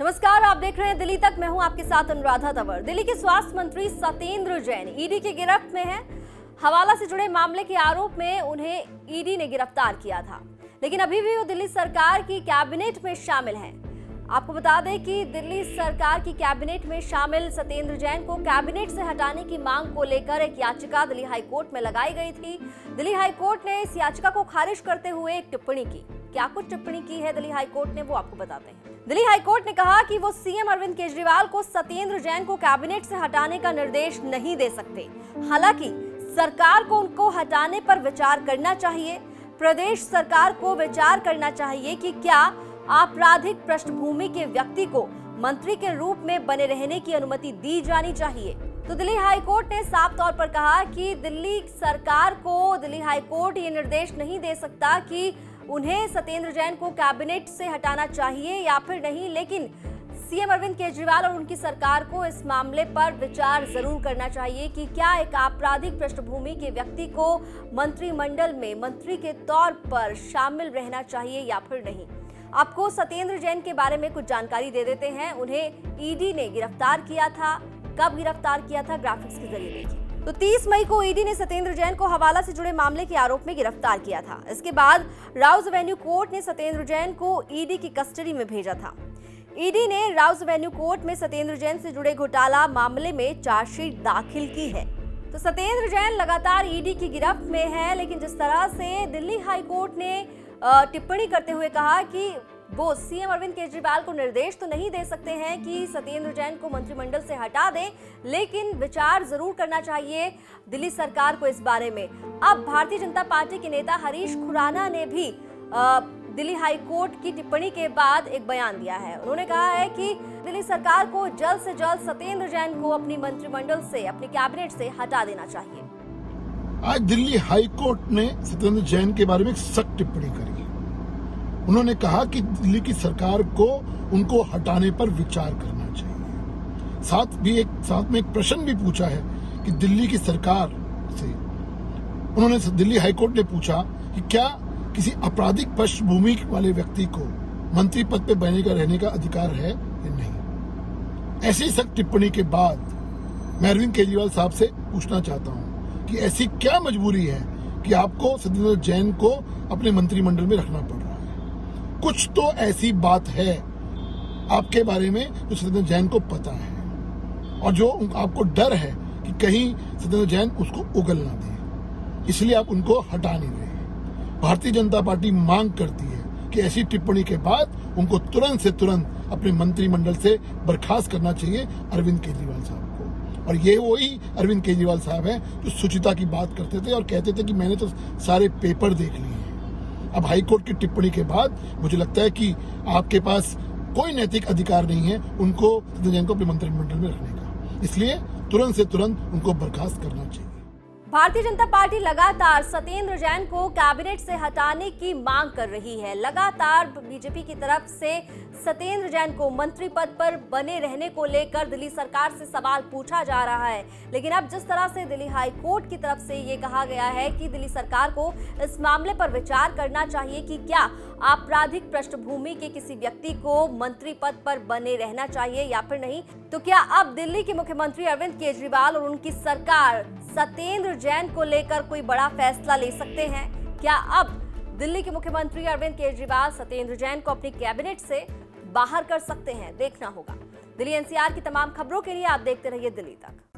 नमस्कार, आप देख रहे हैं दिल्ली तक। मैं हूं आपके साथ अनुराधा तंवर। दिल्ली के स्वास्थ्य मंत्री सत्येंद्र जैन ईडी की गिरफ्त में हैं। हवाला से जुड़े मामले के आरोप में उन्हें ईडी ने गिरफ्तार किया था, लेकिन अभी भी वो दिल्ली सरकार की कैबिनेट में शामिल हैं। आपको बता दें कि दिल्ली सरकार की कैबिनेट में शामिल सत्येंद्र जैन को कैबिनेट से हटाने की मांग को लेकर एक याचिका दिल्ली हाईकोर्ट में लगाई गई थी। दिल्ली हाईकोर्ट ने इस याचिका को खारिज करते हुए एक टिप्पणी की। क्या कुछ टिप्पणी की है दिल्ली हाईकोर्ट ने, वो आपको बताते हैं। दिल्ली हाईकोर्ट ने कहा कि वो सीएम अरविंद केजरीवाल को सत्येंद्र जैन को कैबिनेट से हटाने का निर्देश नहीं दे सकते। हालांकि सरकार को उनको हटाने पर विचार करना चाहिए। प्रदेश सरकार को विचार करना चाहिए कि क्या आपराधिक पृष्ठभूमि के व्यक्ति को मंत्री के रूप में बने रहने की अनुमति दी जानी चाहिए। तो दिल्ली हाईकोर्ट ने साफ तौर पर कहा कि दिल्ली सरकार को दिल्ली हाईकोर्ट ये निर्देश नहीं दे सकता कि उन्हें सत्येंद्र जैन को कैबिनेट से हटाना चाहिए या फिर नहीं, लेकिन सीएम अरविंद केजरीवाल और उनकी सरकार को इस मामले पर विचार जरूर करना चाहिए कि क्या एक आपराधिक पृष्ठभूमि के व्यक्ति को मंत्रिमंडल में मंत्री के तौर पर शामिल रहना चाहिए या फिर नहीं। आपको सत्येंद्र जैन के बारे में कुछ जानकारी दे देते हैं। उन्हें ईडी ने गिरफ्तार किया था। कब गिरफ्तार किया था, ग्राफिक्स के जरिए देखिए। तो 30 मई को ईडी ने सत्येंद्र जैन को हवाला से जुड़े मामले के आरोप में गिरफ्तार किया था। इसके बाद राउज एवेन्यू कोर्ट ने सत्येंद्र जैन को ईडी की कस्टडी में भेजा था। ईडी ने राउज एवेन्यू कोर्ट में सत्येंद्र जैन से जुड़े घोटाला मामले में चार्जशीट दाखिल की है। तो सत्येंद्र जैन लगातार ईडी की गिरफ्त में है, लेकिन जिस तरह से दिल्ली हाईकोर्ट ने टिप्पणी करते हुए कहा कि वो सीएम अरविंद केजरीवाल को निर्देश तो नहीं दे सकते हैं कि सत्येंद्र जैन को मंत्रिमंडल से हटा दें, लेकिन विचार जरूर करना चाहिए दिल्ली सरकार को इस बारे में। अब भारतीय जनता पार्टी के नेता हरीश खुराना ने भी दिल्ली हाईकोर्ट की टिप्पणी के बाद एक बयान दिया है। उन्होंने कहा है कि दिल्ली सरकार को जल्द से जल्द सत्येंद्र जैन को अपनी मंत्रिमंडल से, अपनी कैबिनेट से हटा देना चाहिए। आज दिल्ली हाईकोर्ट ने सत्येंद्र जैन के बारे में एक सख्त टिप्पणी करी। उन्होंने कहा कि दिल्ली की सरकार को उनको हटाने पर विचार करना चाहिए। साथ में एक प्रश्न भी पूछा है कि दिल्ली की सरकार से उन्होंने दिल्ली हाईकोर्ट ने पूछा कि क्या किसी आपराधिक पृष्ठभूमि वाले व्यक्ति को मंत्री पद पर बने का रहने का अधिकार है या नहीं। ऐसी सख्त टिप्पणी के बाद मैं अरविंद केजरीवाल साहब से पूछना चाहता हूं कि ऐसी क्या मजबूरी है कि आपको सत्येंद्र जैन को अपने मंत्रिमंडल में रखना पड़ रहा है। कुछ तो ऐसी बात है आपके बारे में जो सत्येंद्र जैन को पता है और जो आपको डर है कि कहीं सत्येंद्र जैन उसको उगल ना दे, इसलिए आप उनको हटा नहीं रहे। भारतीय जनता पार्टी मांग करती है कि ऐसी टिप्पणी के बाद उनको तुरंत से तुरंत अपने मंत्रिमंडल से बर्खास्त करना चाहिए अरविंद केजरीवाल साहब को। और ये वही अरविंद केजरीवाल साहब हैं जो शुचिता की बात करते थे और कहते थे कि मैंने तो सारे पेपर देख लिए हैं। अब हाईकोर्ट की टिप्पणी के बाद मुझे लगता है कि आपके पास कोई नैतिक अधिकार नहीं है उनको सत्येंद्र जैन को अपने मंत्रिमंडल में रखने का, इसलिए तुरंत से तुरंत उनको बर्खास्त करना चाहिए। भारतीय जनता पार्टी लगातार सत्येंद्र जैन को कैबिनेट से हटाने की मांग कर रही है। लगातार बीजेपी की तरफ से सत्येंद्र जैन को मंत्री पद पर बने रहने को लेकर दिल्ली सरकार से सवाल पूछा जा रहा है, लेकिन अब जिस तरह से दिल्ली हाईकोर्ट की तरफ से ये कहा गया है कि दिल्ली सरकार को इस मामले पर विचार करना चाहिए कि क्या आपराधिक पृष्ठभूमि के किसी व्यक्ति को मंत्री पद पर बने रहना चाहिए या फिर नहीं, तो क्या अब दिल्ली के मुख्यमंत्री अरविंद केजरीवाल और उनकी सरकार सत्येंद्र जैन को लेकर कोई बड़ा फैसला ले सकते हैं? क्या अब दिल्ली के मुख्यमंत्री अरविंद केजरीवाल सत्येंद्र जैन को अपनी कैबिनेट से बाहर कर सकते हैं? देखना होगा। दिल्ली एनसीआर की तमाम खबरों के लिए आप देखते रहिए दिल्ली तक।